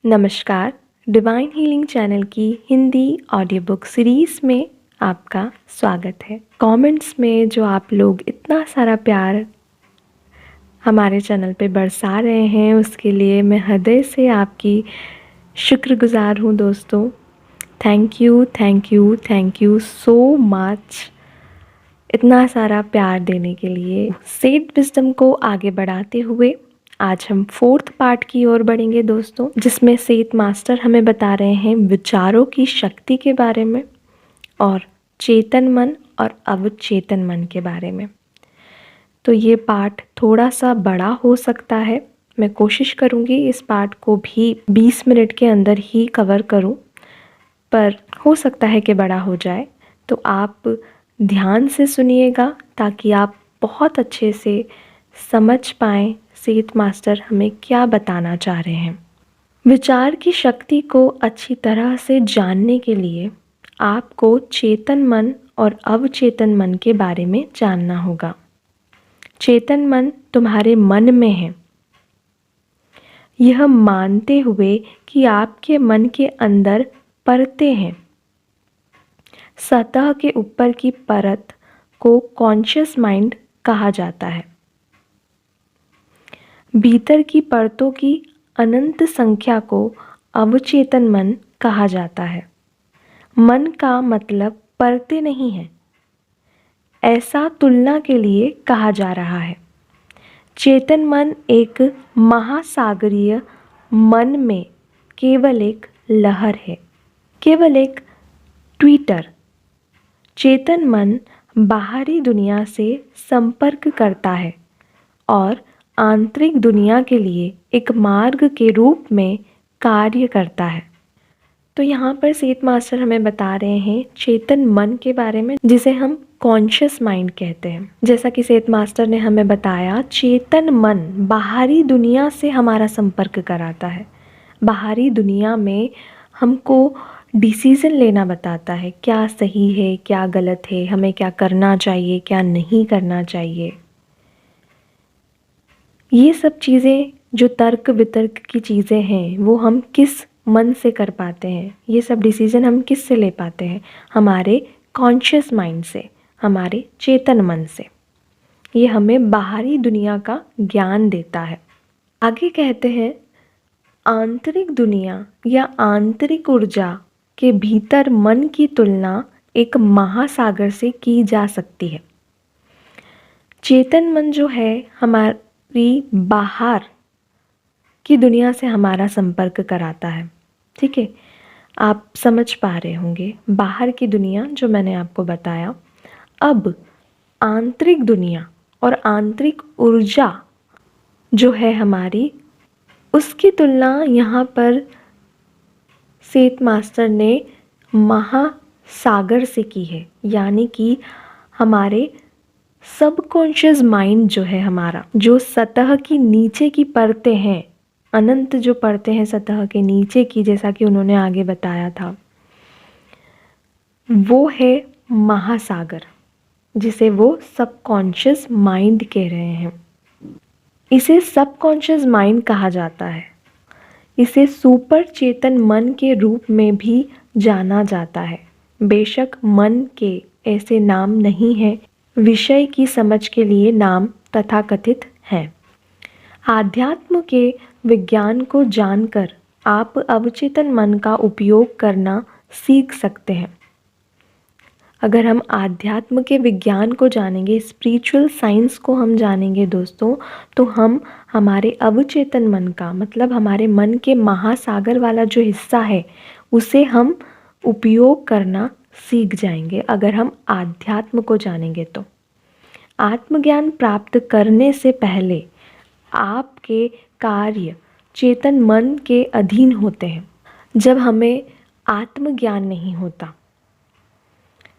नमस्कार, divine healing channel की Hindi audio book series में आपका स्वागत है। कमेंट्स में जो आप लोग इतना सारा प्यार हमारे चैनल पे बरसा रहे हैं, उसके लिए मैं हृदय से आपकी शुक्रगुज़ार हूँ दोस्तों। Thank you, thank you, thank you so much इतना सारा प्यार देने के लिए। सेड विज़डम को आगे बढ़ाते हुए आज हम 4th पार्ट की ओर बढ़ेंगे दोस्तों, जिसमें सेठ मास्टर हमें बता रहे हैं विचारों की शक्ति के बारे में और चेतन मन और अवचेतन मन के बारे में। तो ये पार्ट थोड़ा सा बड़ा हो सकता है। मैं कोशिश करूँगी इस पार्ट को भी 20 मिनट के अंदर ही कवर करूँ, पर हो सकता है कि बड़ा हो जाए। तो आप ध्यान से सुनिएगा ताकि आप बहुत अच्छे से समझ पाएँ सेठ मास्टर हमें क्या बताना चाह रहे हैं। विचार की शक्ति को अच्छी तरह से जानने के लिए आपको चेतन मन और अवचेतन मन के बारे में जानना होगा। चेतन मन तुम्हारे मन में है, यह मानते हुए कि आपके मन के अंदर परतें हैं। सतह के ऊपर की परत को कॉन्शियस माइंड कहा जाता है। भीतर की परतों की अनंत संख्या को अवचेतन मन कहा जाता है। मन का मतलब परतें नहीं है, ऐसा तुलना के लिए कहा जा रहा है। चेतन मन एक महासागरीय मन में केवल एक लहर है, केवल एक ट्वीटर। चेतन मन बाहरी दुनिया से संपर्क करता है और आंतरिक दुनिया के लिए एक मार्ग के रूप में कार्य करता है। तो यहाँ पर सेठ मास्टर हमें बता रहे हैं चेतन मन के बारे में, जिसे हम कॉन्शियस माइंड कहते हैं। जैसा कि सेठ मास्टर ने हमें बताया, चेतन मन बाहरी दुनिया से हमारा संपर्क कराता है। बाहरी दुनिया में हमको डिसीज़न लेना बताता है, क्या सही है, क्या गलत है, हमें क्या करना चाहिए, क्या नहीं करना चाहिए। ये सब चीज़ें जो तर्क वितर्क की चीज़ें हैं, वो हम किस मन से कर पाते हैं। ये सब डिसीज़न हम किस से ले पाते हैं? हमारे कॉन्शियस माइंड से, हमारे चेतन मन से। ये हमें बाहरी दुनिया का ज्ञान देता है। आगे कहते हैं, आंतरिक दुनिया या आंतरिक ऊर्जा के भीतर मन की तुलना एक महासागर से की जा सकती है। चेतन मन जो है हमारी बाहर की दुनिया से हमारा संपर्क कराता है। ठीक है, आप समझ पा रहे होंगे बाहर की दुनिया जो मैंने आपको बताया। अब आंतरिक दुनिया और आंतरिक ऊर्जा जो है हमारी, उसकी तुलना यहाँ पर सेठ मास्टर ने महासागर से की है। यानी कि हमारे सबकॉन्शियस माइंड जो है हमारा, जो सतह की नीचे की परतें हैं, अनंत जो परतें हैं सतह के नीचे की, जैसा कि उन्होंने आगे बताया था, वो है महासागर, जिसे वो सबकॉन्शियस माइंड कह रहे हैं। इसे सबकॉन्शियस माइंड कहा जाता है। इसे सुपर चेतन मन के रूप में भी जाना जाता है। बेशक मन के ऐसे नाम नहीं हैं, विषय की समझ के लिए नाम तथाकथित हैं। आध्यात्म के विज्ञान को जानकर आप अवचेतन मन का उपयोग करना सीख सकते हैं। अगर हम आध्यात्म के विज्ञान को जानेंगे, स्पिरिचुअल साइंस को हम जानेंगे दोस्तों, तो हम हमारे अवचेतन मन का मतलब हमारे मन के महासागर वाला जो हिस्सा है, उसे हम उपयोग करना सीख जाएंगे। अगर हम आध्यात्म को जानेंगे तो आत्मज्ञान प्राप्त करने से पहले आपके कार्य चेतन मन के अधीन होते हैं। जब हमें आत्मज्ञान नहीं होता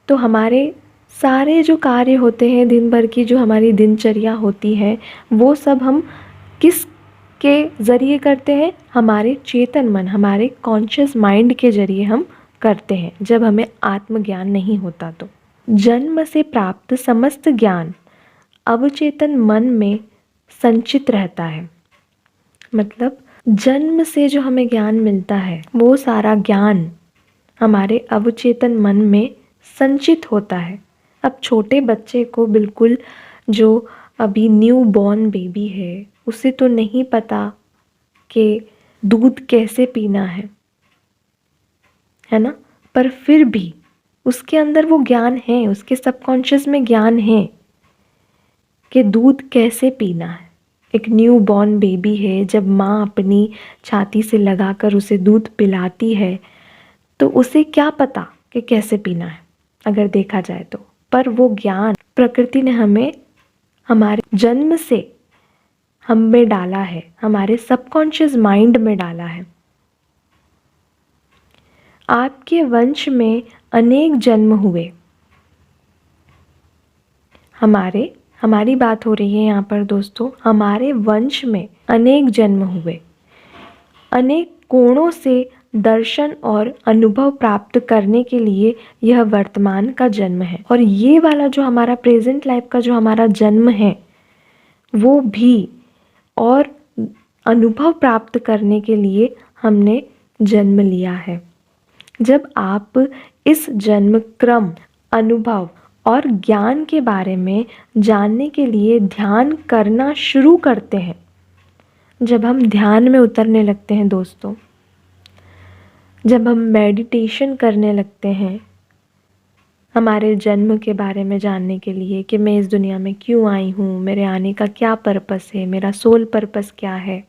तो हमारे सारे जो कार्य होते हैं, दिन भर की जो हमारी दिनचर्या होती है, वो सब हम किस के ज़रिए करते हैं? हमारे चेतन मन, हमारे कॉन्शियस माइंड के ज़रिए हम करते हैं, जब हमें आत्मज्ञान नहीं होता तो। जन्म से प्राप्त समस्त ज्ञान अवचेतन मन में संचित रहता है। मतलब जन्म से जो हमें ज्ञान मिलता है वो सारा ज्ञान हमारे अवचेतन मन में संचित होता है। अब छोटे बच्चे को बिल्कुल, जो अभी न्यू बॉर्न बेबी है, उसे तो नहीं पता कि दूध कैसे पीना है ना, पर फिर भी उसके अंदर वो ज्ञान है, उसके सबकॉन्शियस में ज्ञान है कि दूध कैसे पीना है। एक न्यू बॉर्न बेबी है, जब माँ अपनी छाती से लगाकर उसे दूध पिलाती है तो उसे क्या पता कि कैसे पीना है, अगर देखा जाए तो। पर वो ज्ञान प्रकृति ने हमें हमारे जन्म से हम में डाला है, हमारे सबकॉन्शियस माइंड में डाला है। आपके वंश में अनेक जन्म हुए। हमारी बात हो रही है यहाँ पर दोस्तों, हमारे वंश में अनेक जन्म हुए। अनेक कोणों से दर्शन और अनुभव प्राप्त करने के लिए यह वर्तमान का जन्म है। और ये वाला जो हमारा प्रेजेंट लाइफ का जो हमारा जन्म है वो भी और अनुभव प्राप्त करने के लिए हमने जन्म लिया है। जब आप इस जन्म क्रम, अनुभव और ज्ञान के बारे में जानने के लिए ध्यान करना शुरू करते हैं, जब हम ध्यान में उतरने लगते हैं दोस्तों, जब हम मेडिटेशन करने लगते हैं हमारे जन्म के बारे में जानने के लिए कि मैं इस दुनिया में क्यों आई हूँ, मेरे आने का क्या पर्पस है, मेरा सोल पर्पस क्या है,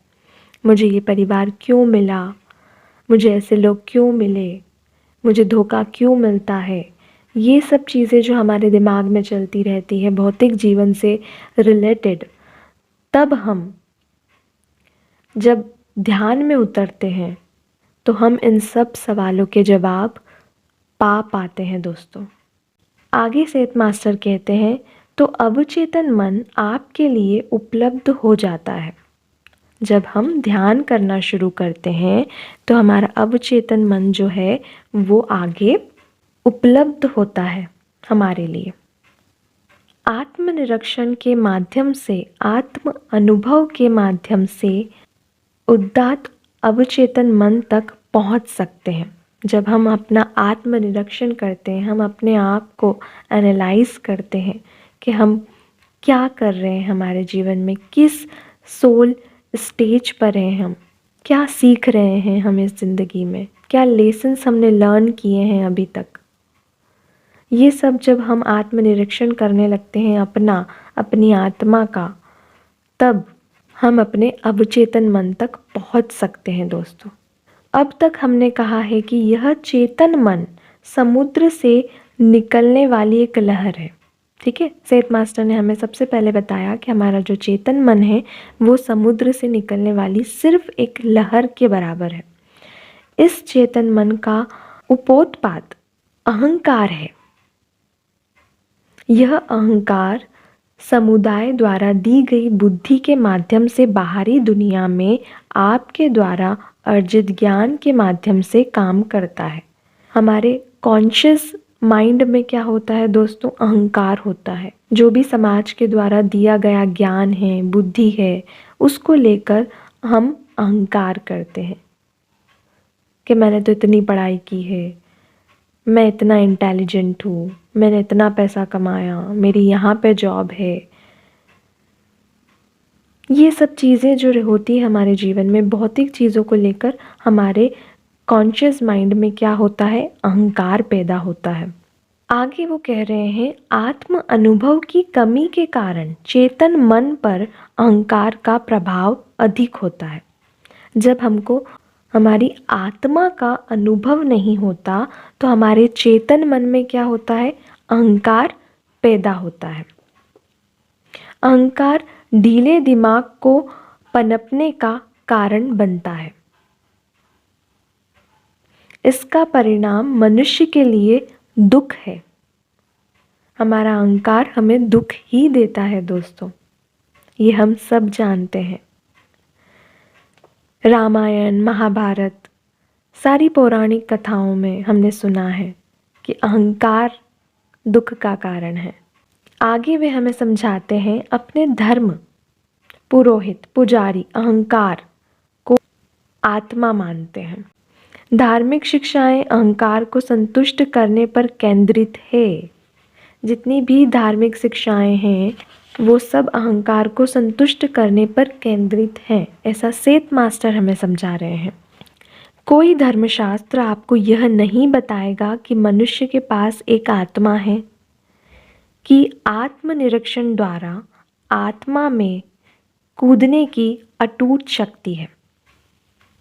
मुझे ये परिवार क्यों मिला, मुझे ऐसे लोग क्यों मिले, मुझे धोखा क्यों मिलता है, ये सब चीज़ें जो हमारे दिमाग में चलती रहती है भौतिक जीवन से रिलेटेड, तब हम जब ध्यान में उतरते हैं तो हम इन सब सवालों के जवाब पा पाते हैं दोस्तों। आगे सेठ मास्टर कहते हैं, तो अवचेतन मन आपके लिए उपलब्ध हो जाता है। जब हम ध्यान करना शुरू करते हैं तो हमारा अवचेतन मन जो है वो आगे उपलब्ध होता है हमारे लिए। आत्मनिरीक्षण के माध्यम से, आत्म अनुभव के माध्यम से उदात्त अवचेतन मन तक पहुंच सकते हैं। जब हम अपना आत्मनिरीक्षण करते हैं, हम अपने आप को एनालाइज करते हैं कि हम क्या कर रहे हैं हमारे जीवन में, किस सोल स्टेज पर हैं हम, क्या सीख रहे हैं हम इस ज़िंदगी में, क्या लेसन्स हमने लर्न किए हैं अभी तक। ये सब जब हम आत्मनिरीक्षण करने लगते हैं अपनी आत्मा का, तब हम अपने अवचेतन मन तक पहुंच सकते हैं दोस्तों। अब तक हमने कहा है कि यह चेतन मन समुद्र से निकलने वाली एक लहर है। ठीक है, सेठ मास्टर ने हमें सबसे पहले बताया कि हमारा जो चेतन मन है वो समुद्र से निकलने वाली सिर्फ एक लहर के बराबर है। इस चेतन मन का उपोत्पाद अहंकार है। यह अहंकार समुदाय द्वारा दी गई बुद्धि के माध्यम से बाहरी दुनिया में आपके द्वारा अर्जित ज्ञान के माध्यम से काम करता है। हमारे कॉन्शियस माइंड में क्या होता है दोस्तों, अहंकार होता है। जो भी समाज के द्वारा दिया गया ज्ञान है, बुद्धि है, उसको लेकर हम अहंकार करते हैं कि मैंने तो इतनी पढ़ाई की है, मैं इतना इंटेलिजेंट हूँ, मैंने इतना पैसा कमाया, मेरी यहाँ पे जॉब है। ये सब चीज़ें जो होती है हमारे जीवन में, भौतिक चीज़ों को लेकर हमारे कॉन्शियस माइंड में क्या होता है, अहंकार पैदा होता है। आगे वो कह रहे हैं, आत्म अनुभव की कमी के कारण चेतन मन पर अहंकार का प्रभाव अधिक होता है। जब हमको हमारी आत्मा का अनुभव नहीं होता तो हमारे चेतन मन में क्या होता है, अहंकार पैदा होता है। अहंकार ढीले दिमाग को पनपने का कारण बनता है। इसका परिणाम मनुष्य के लिए दुख है। हमारा अहंकार हमें दुख ही देता है दोस्तों, ये हम सब जानते हैं। रामायण, महाभारत, सारी पौराणिक कथाओं में हमने सुना है कि अहंकार दुख का कारण है। आगे वे हमें समझाते हैं, अपने धर्म, पुरोहित, पुजारी अहंकार को आत्मा मानते हैं। धार्मिक शिक्षाएं अहंकार को संतुष्ट करने पर केंद्रित है। जितनी भी धार्मिक शिक्षाएं हैं वो सब अहंकार को संतुष्ट करने पर केंद्रित हैं, ऐसा सेठ मास्टर हमें समझा रहे हैं। कोई धर्मशास्त्र आपको यह नहीं बताएगा कि मनुष्य के पास एक आत्मा है, कि आत्मनिरीक्षण द्वारा आत्मा में कूदने की अटूट शक्ति है।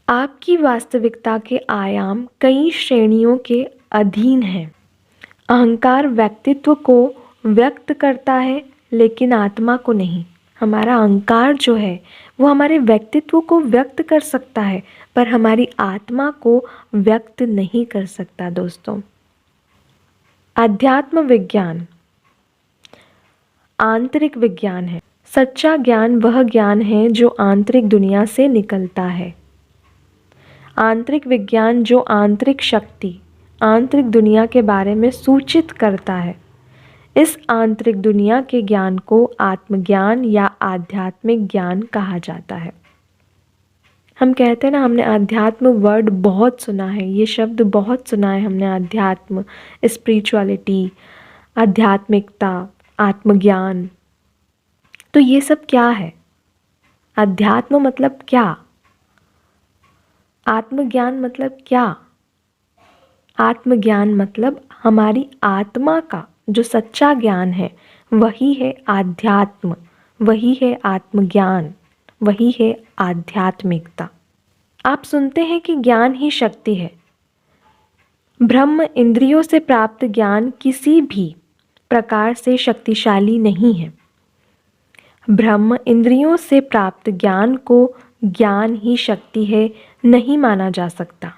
आपकी वास्तविकता के आयाम कई श्रेणियों के अधीन हैं। अहंकार व्यक्तित्व को व्यक्त करता है लेकिन आत्मा को नहीं। हमारा अहंकार जो है वो हमारे व्यक्तित्व को व्यक्त कर सकता है पर हमारी आत्मा को व्यक्त नहीं कर सकता दोस्तों। अध्यात्म विज्ञान आंतरिक विज्ञान है। सच्चा ज्ञान वह ज्ञान है जो आंतरिक दुनिया से निकलता है। आंतरिक विज्ञान जो आंतरिक शक्ति, आंतरिक दुनिया के बारे में सूचित करता है। इस आंतरिक दुनिया के ज्ञान को आत्मज्ञान या आध्यात्मिक ज्ञान कहा जाता है। हम कहते हैं ना, हमने अध्यात्म वर्ड बहुत सुना है, ये शब्द बहुत सुना है हमने, अध्यात्म, स्पिरिचुअलिटी, आध्यात्मिकता, आत्मज्ञान। तो ये सब क्या है? अध्यात्म मतलब क्या? आत्मज्ञान मतलब क्या? आत्मज्ञान मतलब हमारी आत्मा का जो सच्चा ज्ञान है वही है आध्यात्म, वही है आत्मज्ञान, वही है आध्यात्मिकता। आप सुनते हैं कि ज्ञान ही शक्ति है। ब्रह्म इंद्रियों से प्राप्त ज्ञान किसी भी प्रकार से शक्तिशाली नहीं है। ब्रह्म इंद्रियों से प्राप्त ज्ञान को ज्ञान ही शक्ति है नहीं माना जा सकता।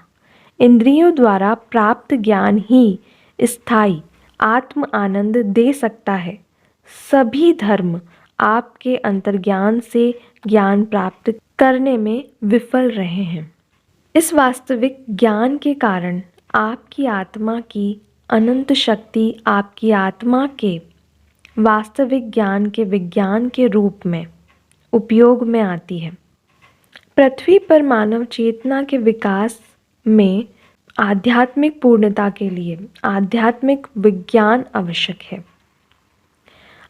इंद्रियों द्वारा प्राप्त ज्ञान ही स्थायी आत्म आनंद दे सकता है। सभी धर्म आपके अंतर्ज्ञान से ज्ञान प्राप्त करने में विफल रहे हैं। इस वास्तविक ज्ञान के कारण आपकी आत्मा की अनंत शक्ति आपकी आत्मा के वास्तविक ज्ञान के विज्ञान के रूप में उपयोग में आती है। पृथ्वी पर मानव चेतना के विकास में आध्यात्मिक पूर्णता के लिए आध्यात्मिक विज्ञान आवश्यक है।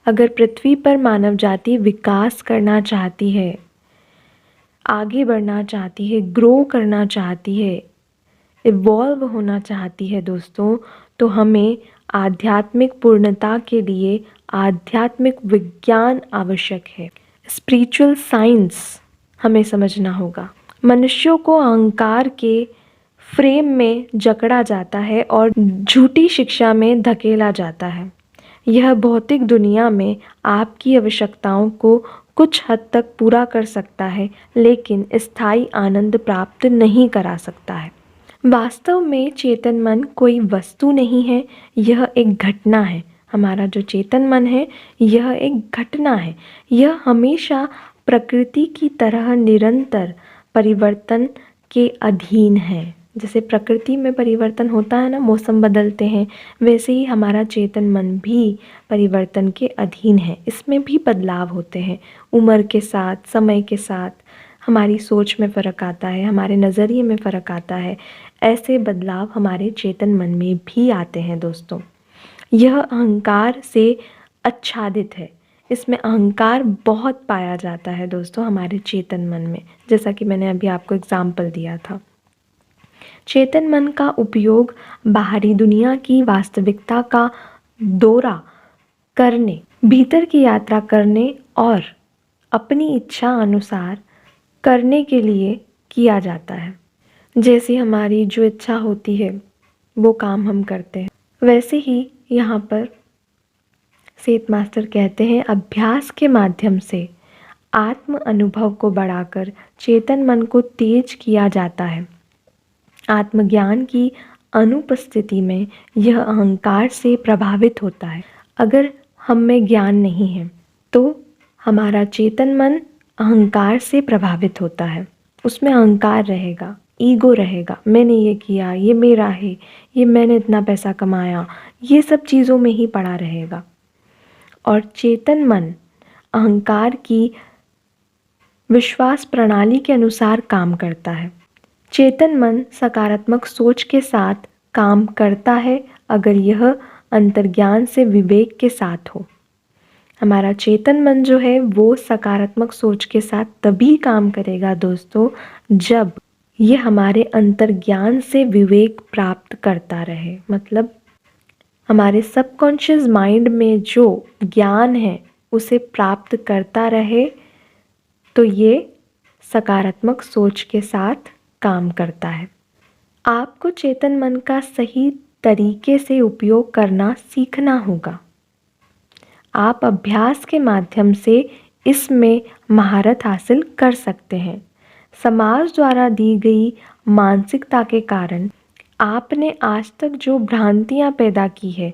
अगर पृथ्वी पर मानव जाति विकास करना चाहती है, आगे बढ़ना चाहती है, ग्रो करना चाहती है, इवॉल्व होना चाहती है दोस्तों, तो हमें आध्यात्मिक पूर्णता के लिए आध्यात्मिक विज्ञान आवश्यक है। स्पिरिचुअल साइंस हमें समझना होगा। मनुष्यों को अहंकार के फ्रेम में जकड़ा जाता है और झूठी शिक्षा में धकेला जाता है। यह भौतिक दुनिया में आपकी आवश्यकताओं को कुछ हद तक पूरा कर सकता है लेकिन स्थायी आनंद प्राप्त नहीं करा सकता है। वास्तव में चेतन मन कोई वस्तु नहीं है, यह एक घटना है। हमारा जो चेतन मन है यह एक घटना है। यह हमेशा प्रकृति की तरह निरंतर परिवर्तन के अधीन है। जैसे प्रकृति में परिवर्तन होता है ना, मौसम बदलते हैं, वैसे ही हमारा चेतन मन भी परिवर्तन के अधीन है। इसमें भी बदलाव होते हैं उम्र के साथ, समय के साथ। हमारी सोच में फ़र्क आता है, हमारे नज़रिए में फ़र्क आता है। ऐसे बदलाव हमारे चेतन मन में भी आते हैं दोस्तों। यह अहंकार से आच्छादित है। इसमें अहंकार बहुत पाया जाता है दोस्तों हमारे चेतन मन में, जैसा कि मैंने अभी आपको एग्जाम्पल दिया था। चेतन मन का उपयोग बाहरी दुनिया की वास्तविकता का दौरा करने, भीतर की यात्रा करने और अपनी इच्छा अनुसार करने के लिए किया जाता है। जैसी हमारी जो इच्छा होती है वो काम हम करते हैं, वैसे ही यहाँ पर सेठ मास्टर कहते हैं अभ्यास के माध्यम से आत्म अनुभव को बढ़ाकर चेतन मन को तेज किया जाता है। आत्मज्ञान की अनुपस्थिति में यह अहंकार से प्रभावित होता है। अगर हम में ज्ञान नहीं है तो हमारा चेतन मन अहंकार से प्रभावित होता है। उसमें अहंकार रहेगा, ईगो रहेगा, मैंने ये किया, ये मेरा है, ये मैंने इतना पैसा कमाया, ये सब चीज़ों में ही पड़ा रहेगा। और चेतन मन अहंकार की विश्वास प्रणाली के अनुसार काम करता है। चेतन मन सकारात्मक सोच के साथ काम करता है अगर यह अंतर्ज्ञान से विवेक के साथ हो। हमारा चेतन मन जो है वो सकारात्मक सोच के साथ तभी काम करेगा दोस्तों, जब ये हमारे अंतर्ज्ञान से विवेक प्राप्त करता रहे। मतलब हमारे सबकॉन्शियस माइंड में जो ज्ञान है उसे प्राप्त करता रहे, तो ये सकारात्मक सोच के साथ काम करता है। आपको चेतन मन का सही तरीके से उपयोग करना सीखना होगा। आप अभ्यास के माध्यम से इसमें महारत हासिल कर सकते हैं। समाज द्वारा दी गई मानसिकता के कारण आपने आज तक जो भ्रांतियां पैदा की है,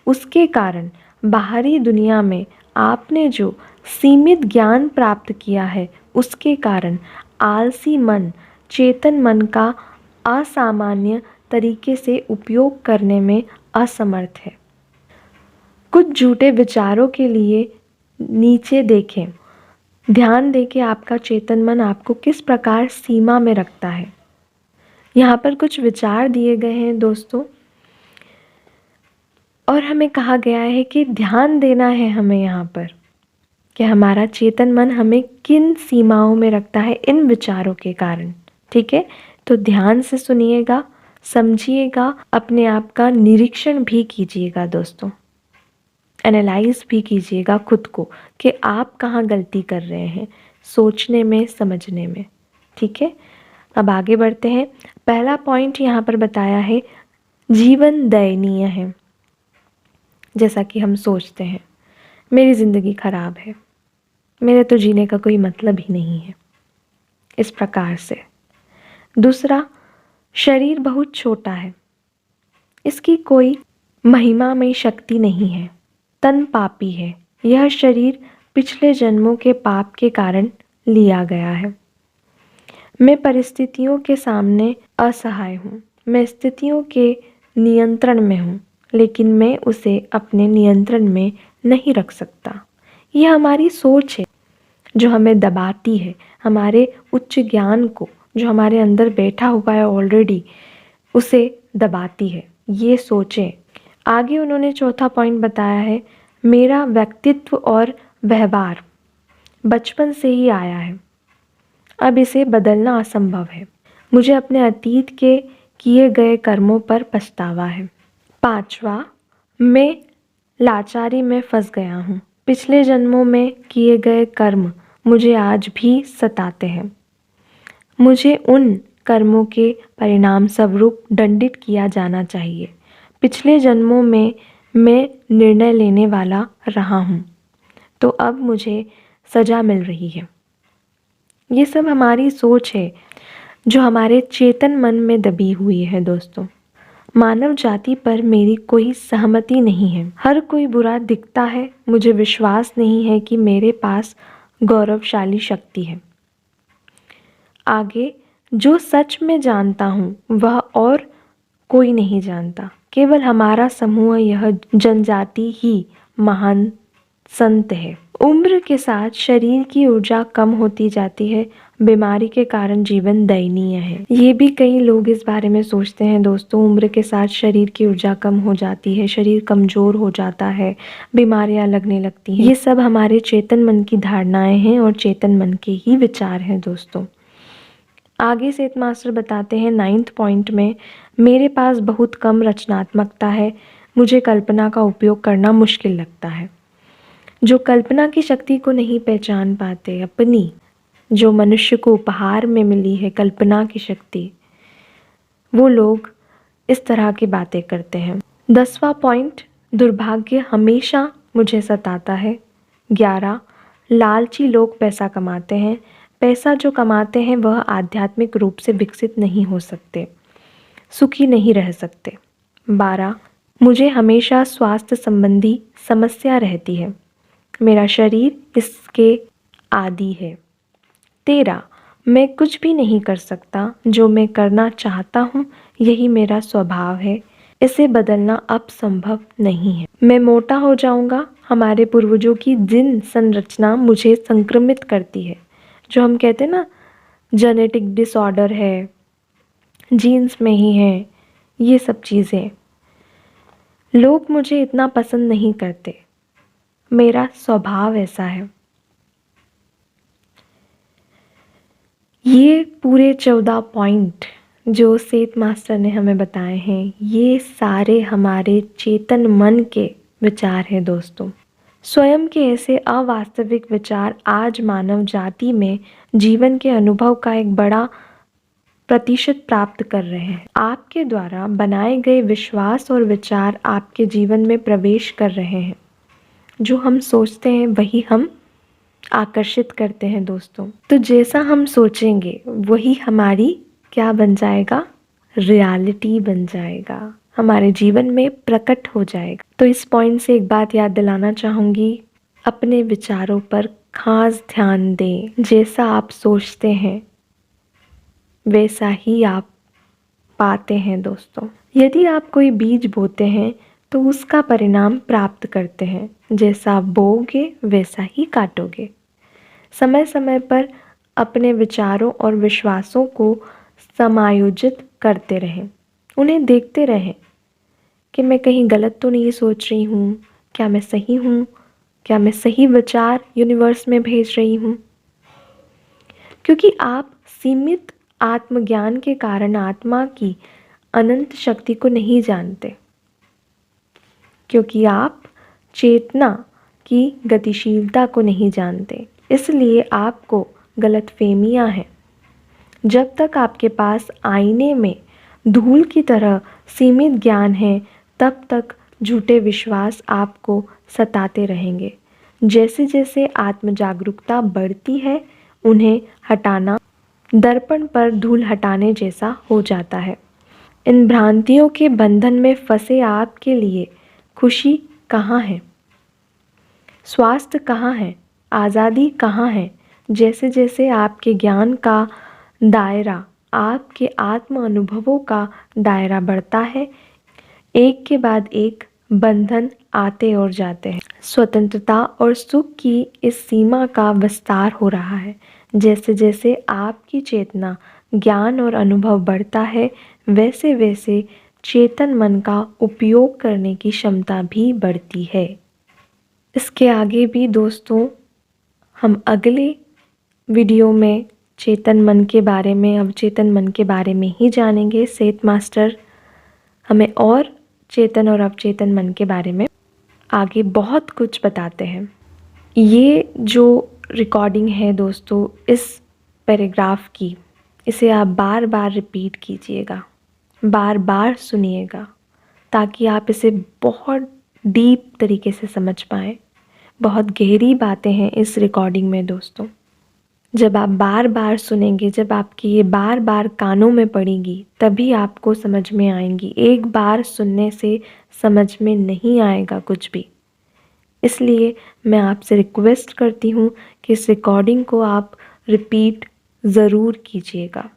उसके कारण बाहरी दुनिया में आपने जो सीमित ज्ञान प्राप्त किया है, उसके कारण आलसी मन चेतन मन का असामान्य तरीके से उपयोग करने में असमर्थ है। कुछ झूठे विचारों के लिए नीचे देखें। ध्यान दें कि आपका चेतन मन आपको किस प्रकार सीमा में रखता है। यहाँ पर कुछ विचार दिए गए हैं दोस्तों, और हमें कहा गया है कि ध्यान देना है हमें यहाँ पर कि हमारा चेतन मन हमें किन सीमाओं में रखता है इन विचारों के कारण। ठीक है, तो ध्यान से सुनिएगा, समझिएगा, अपने आप का निरीक्षण भी कीजिएगा दोस्तों। एनालाइज भी कीजिएगा खुद को कि आप कहाँ गलती कर रहे हैं सोचने में, समझने में। ठीक है, अब आगे बढ़ते हैं। पहला पॉइंट यहाँ पर बताया है, जीवन दयनीय है। जैसा कि हम सोचते हैं मेरी ज़िंदगी खराब है, मेरे तो जीने का कोई मतलब ही नहीं है, इस प्रकार से। दूसरा, शरीर बहुत छोटा है, इसकी कोई महिमामय शक्ति नहीं है, तन पापी है, यह शरीर पिछले जन्मों के पाप के कारण लिया गया है। मैं परिस्थितियों के सामने असहाय हूँ, मैं स्थितियों के नियंत्रण में हूँ, लेकिन मैं उसे अपने नियंत्रण में नहीं रख सकता। यह हमारी सोच है जो हमें दबाती है, हमारे उच्च ज्ञान को जो हमारे अंदर बैठा हुआ है ऑलरेडी, उसे दबाती है ये सोचें। आगे उन्होंने चौथा पॉइंट बताया है, मेरा व्यक्तित्व और व्यवहार बचपन से ही आया है, अब इसे बदलना असंभव है। मुझे अपने अतीत के किए गए कर्मों पर पछतावा है। पांचवा, मैं लाचारी में फंस गया हूँ, पिछले जन्मों में किए गए कर्म मुझे आज भी सताते हैं, मुझे उन कर्मों के परिणाम स्वरूप दंडित किया जाना चाहिए। पिछले जन्मों में मैं निर्णय लेने वाला रहा हूँ, तो अब मुझे सजा मिल रही है। ये सब हमारी सोच है जो हमारे चेतन मन में दबी हुई है दोस्तों। मानव जाति पर मेरी कोई सहमति नहीं है, हर कोई बुरा दिखता है, मुझे विश्वास नहीं है कि मेरे पास गौरवशाली शक्ति है। आगे, जो सच में जानता हूँ वह और कोई नहीं जानता, केवल हमारा समूह, यह जनजाति ही महान संत है। उम्र के साथ शरीर की ऊर्जा कम होती जाती है, बीमारी के कारण जीवन दयनीय है। ये भी कई लोग इस बारे में सोचते हैं दोस्तों, उम्र के साथ शरीर की ऊर्जा कम हो जाती है, शरीर कमज़ोर हो जाता है, बीमारियां लगने लगती हैं। ये सब हमारे चेतन मन की धारणाएं हैं और चेतन मन के ही विचार हैं दोस्तों। आगे सेठ मास्टर बताते हैं 9th पॉइंट में, मेरे पास बहुत कम रचनात्मकता है, मुझे कल्पना का उपयोग करना मुश्किल लगता है। जो कल्पना की शक्ति को नहीं पहचान पाते, अपनी जो मनुष्य को उपहार में मिली है कल्पना की शक्ति, वो लोग इस तरह की बातें करते हैं। 10वां पॉइंट, दुर्भाग्य हमेशा मुझे सताता है। 11, लालची लोग पैसा कमाते हैं, पैसा जो कमाते हैं वह आध्यात्मिक रूप से विकसित नहीं हो सकते, सुखी नहीं रह सकते। 12, मुझे हमेशा स्वास्थ्य संबंधी समस्या रहती है, मेरा शरीर इसके आदी है। 13, मैं कुछ भी नहीं कर सकता, जो मैं करना चाहता हूँ यही मेरा स्वभाव है, इसे बदलना अब संभव नहीं है। मैं मोटा हो जाऊंगा, हमारे पूर्वजों की जिन संरचना मुझे संक्रमित करती है, जो हम कहते हैं ना जेनेटिक डिसऑर्डर है, जीन्स में ही हैं, ये सब चीज़ें। लोग मुझे इतना पसंद नहीं करते, मेरा स्वभाव ऐसा है। ये पूरे 14 पॉइंट जो सेठ मास्टर ने हमें बताए हैं, ये सारे हमारे चेतन मन के विचार हैं दोस्तों। स्वयं के ऐसे अवास्तविक विचार आज मानव जाति में जीवन के अनुभव का एक बड़ा प्रतिशत प्राप्त कर रहे हैं। आपके द्वारा बनाए गए विश्वास और विचार आपके जीवन में प्रवेश कर रहे हैं। जो हम सोचते हैं वही हम आकर्षित करते हैं दोस्तों। तो जैसा हम सोचेंगे वही हमारी क्या बन जाएगा, रियलिटी बन जाएगा, हमारे जीवन में प्रकट हो जाएगा। तो इस पॉइंट से एक बात याद दिलाना चाहूँगी, अपने विचारों पर खास ध्यान दें। जैसा आप सोचते हैं वैसा ही आप पाते हैं दोस्तों। यदि आप कोई बीज बोते हैं तो उसका परिणाम प्राप्त करते हैं। जैसा आप बोओगे वैसा ही काटोगे। समय समय पर अपने विचारों और विश्वासों को समायोजित करते रहें। उन्हें देखते रहें कि मैं कहीं गलत तो नहीं सोच रही हूँ, क्या मैं सही हूँ, क्या मैं सही विचार यूनिवर्स में भेज रही हूँ। क्योंकि आप सीमित आत्मज्ञान के कारण आत्मा की अनंत शक्ति को नहीं जानते, क्योंकि आप चेतना की गतिशीलता को नहीं जानते, इसलिए आपको गलतफहमियां हैं। जब तक आपके पास आईने में धूल की तरह सीमित ज्ञान है, तब तक झूठे विश्वास आपको सताते रहेंगे। जैसे जैसे आत्म जागरूकता बढ़ती है, उन्हें हटाना दर्पण पर धूल हटाने जैसा हो जाता है। इन भ्रांतियों के बंधन में फंसे आपके लिए खुशी कहाँ है, स्वास्थ्य कहाँ है, आज़ादी कहाँ है। जैसे जैसे आपके ज्ञान का दायरा, आपके आत्म अनुभवों का दायरा बढ़ता है, एक के बाद एक बंधन आते और जाते हैं। स्वतंत्रता और सुख की इस सीमा का विस्तार हो रहा है। जैसे जैसे आपकी चेतना, ज्ञान और अनुभव बढ़ता है, वैसे वैसे चेतन मन का उपयोग करने की क्षमता भी बढ़ती है। इसके आगे भी दोस्तों हम अगले वीडियो में चेतन मन के बारे में, अवचेतन मन के बारे में ही जानेंगे। सेठ मास्टर हमें और चेतन और अवचेतन मन के बारे में आगे बहुत कुछ बताते हैं। ये जो रिकॉर्डिंग है दोस्तों इस पैराग्राफ की, इसे आप बार बार रिपीट कीजिएगा, बार बार सुनिएगा, ताकि आप इसे बहुत डीप तरीके से समझ पाएँ। बहुत गहरी बातें हैं इस रिकॉर्डिंग में दोस्तों। जब आप बार बार सुनेंगे, जब आपकी ये बार बार कानों में पड़ेंगी, तभी आपको समझ में आएंगी। एक बार सुनने से समझ में नहीं आएगा कुछ भी। इसलिए मैं आपसे रिक्वेस्ट करती हूँ कि इस रिकॉर्डिंग को आप रिपीट ज़रूर कीजिएगा।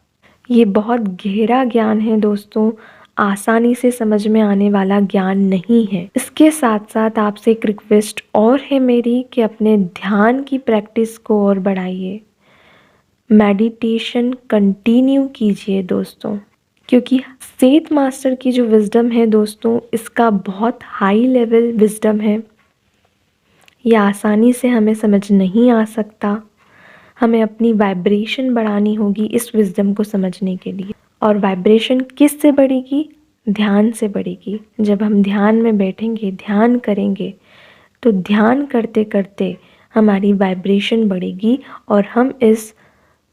ये बहुत गहरा ज्ञान है दोस्तों, आसानी से समझ में आने वाला ज्ञान नहीं है। इसके साथ साथ आपसे एक रिक्वेस्ट और है मेरी कि अपने ध्यान की प्रैक्टिस को और बढ़ाइए, मेडिटेशन कंटिन्यू कीजिए दोस्तों, क्योंकि सेठ मास्टर की जो विजडम है दोस्तों, इसका बहुत हाई लेवल विजडम है। यह आसानी से हमें समझ नहीं आ सकता। हमें अपनी वाइब्रेशन बढ़ानी होगी इस विजडम को समझने के लिए। और वाइब्रेशन किस से बढ़ेगी? ध्यान से बढ़ेगी। जब हम ध्यान में बैठेंगे, ध्यान करेंगे, तो ध्यान करते करते हमारी वाइब्रेशन बढ़ेगी और हम इस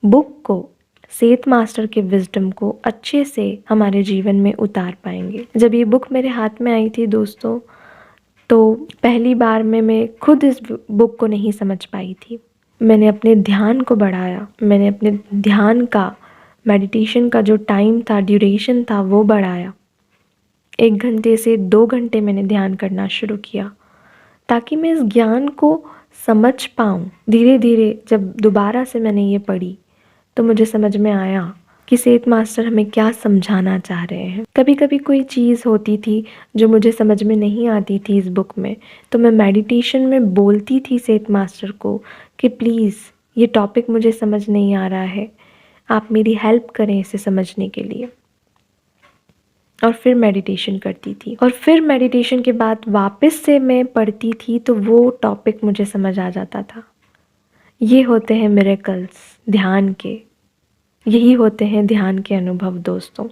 बुक को, सेठ मास्टर के विजडम को अच्छे से हमारे जीवन में उतार पाएंगे। जब ये बुक मेरे हाथ में आई थी दोस्तों, तो पहली बार में मैं खुद इस बुक को नहीं समझ पाई थी। मैंने अपने ध्यान को बढ़ाया, मैंने अपने ध्यान का, मेडिटेशन का जो टाइम था, ड्यूरेशन था, वो बढ़ाया। 1 घंटे से 2 घंटे मैंने ध्यान करना शुरू किया, ताकि मैं इस ज्ञान को समझ पाऊँ। धीरे धीरे जब दोबारा से मैंने ये पढ़ी, तो मुझे समझ में आया कि सेठ मास्टर हमें क्या समझाना चाह रहे हैं। कभी कभी कोई चीज़ होती थी जो मुझे समझ में नहीं आती थी इस बुक में, तो मैं मेडिटेशन में बोलती थी सेठ मास्टर को कि प्लीज़ ये टॉपिक मुझे समझ नहीं आ रहा है, आप मेरी हेल्प करें इसे समझने के लिए। और फिर मेडिटेशन करती थी, और फिर मेडिटेशन के बाद वापस से मैं पढ़ती थी तो वो टॉपिक मुझे समझ आ जाता था। ये होते हैं मिरेकल्स ध्यान के, यही होते हैं ध्यान के अनुभव दोस्तों।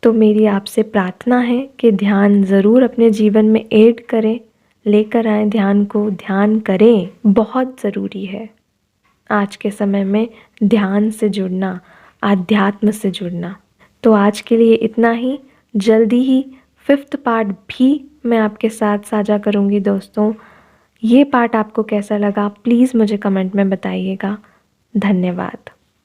तो मेरी आपसे प्रार्थना है कि ध्यान ज़रूर अपने जीवन में ऐड करें, लेकर आएँ ध्यान को, ध्यान करें, बहुत ज़रूरी है आज के समय में ध्यान से जुड़ना, आध्यात्म से जुड़ना। तो आज के लिए इतना ही। जल्दी ही 5th पार्ट भी मैं आपके साथ साझा करूँगी दोस्तों। ये पार्ट आपको कैसा लगा प्लीज़ मुझे कमेंट में बताइएगा। धन्यवाद।